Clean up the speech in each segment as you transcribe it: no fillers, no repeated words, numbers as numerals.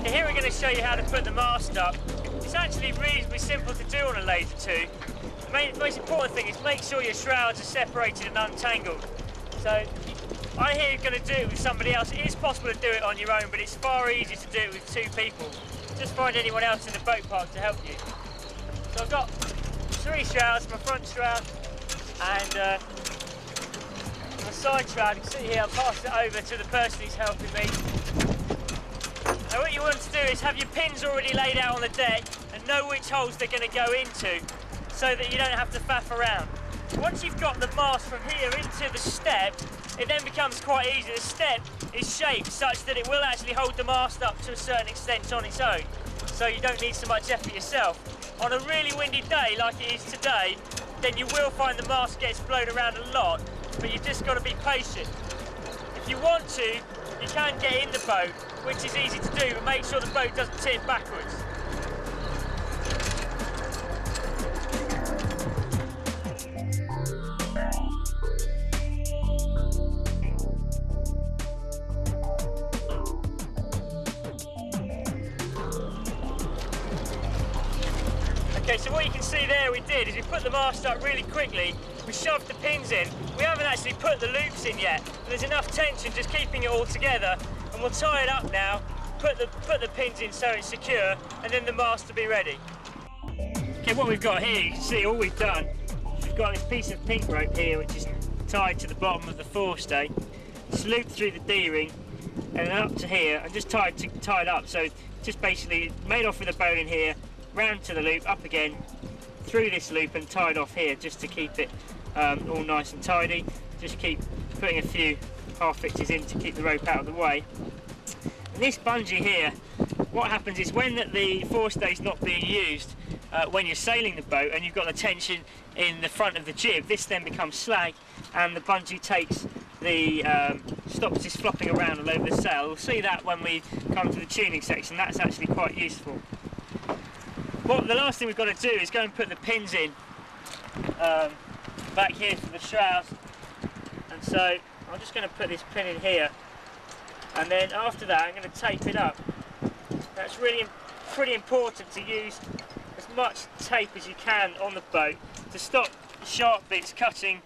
So here we're going to show you how to put the mast up. It's actually reasonably simple to do on a Laser 2. The most important thing is make sure your shrouds are separated and untangled. So I hear you're going to do it with somebody else. It is possible to do it on your own, but it's far easier to do it with two people. Just find anyone else in the boat park to help you. So I've got 3 shrouds, my front shroud and my side shroud. You can see here, I'll pass it over to the person who's helping me. Now what you want to do is have your pins already laid out on the deck and know which holes they're going to go into so that you don't have to faff around. Once you've got the mast from here into the step, it then becomes quite easy. The step is shaped such that it will actually hold the mast up to a certain extent on its own, so you don't need so much effort yourself. On a really windy day like it is today, then you will find the mast gets blown around a lot, but you've just got to be patient. If you want to, you can get in the boat, which is easy to do, but make sure the boat doesn't tip backwards. Okay, so what you can see there we did is we put the mast up really quickly, we shoved the pins in, we haven't actually put the loops in yet, but there's enough tension just keeping it all together, and we'll tie it up now, put the pins in so it's secure, and then the mast will be ready. Okay, what we've got here, you can see all we've done, we've got this piece of pink rope here which is tied to the bottom of the forestay, it's looped through the D-ring, and then up to here, and just tied up, so just basically made off with a bone in here, round to the loop, up again, through this loop and tied off here just to keep it all nice and tidy. Just keep putting a few half fixes in to keep the rope out of the way. And this bungee here, what happens is when the forestay is not being used, when you're sailing the boat and you've got the tension in the front of the jib, this then becomes slack and the bungee takes the stops this flopping around all over the sail. We'll see that when we come to the tuning section. That's actually quite useful. Well, the last thing we've got to do is go and put the pins in back here for the shrouds, and so I'm just going to put this pin in here, and then after that I'm going to tape it up. That's really pretty important to use as much tape as you can on the boat to stop sharp bits cutting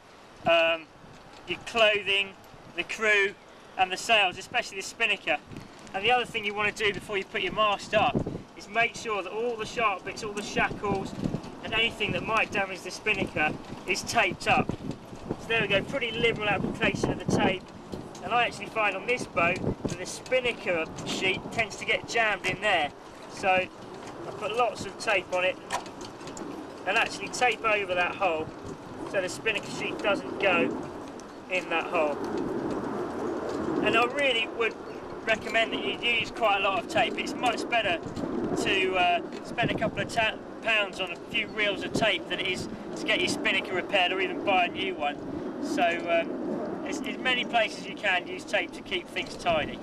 your clothing, the crew and the sails, especially the spinnaker. And the other thing you want to do before you put your mast up is make sure that all the sharp bits, all the shackles and anything that might damage the spinnaker is taped up. So there we go, pretty liberal application of the tape, and I actually find on this boat that the spinnaker sheet tends to get jammed in there, so I put lots of tape on it and actually tape over that hole so the spinnaker sheet doesn't go in that hole. And I really would recommend that you use quite a lot of tape. It's much better to spend a couple of pounds on a few reels of tape than it is to get your spinnaker repaired or even buy a new one. So as many places you can use tape to keep things tidy.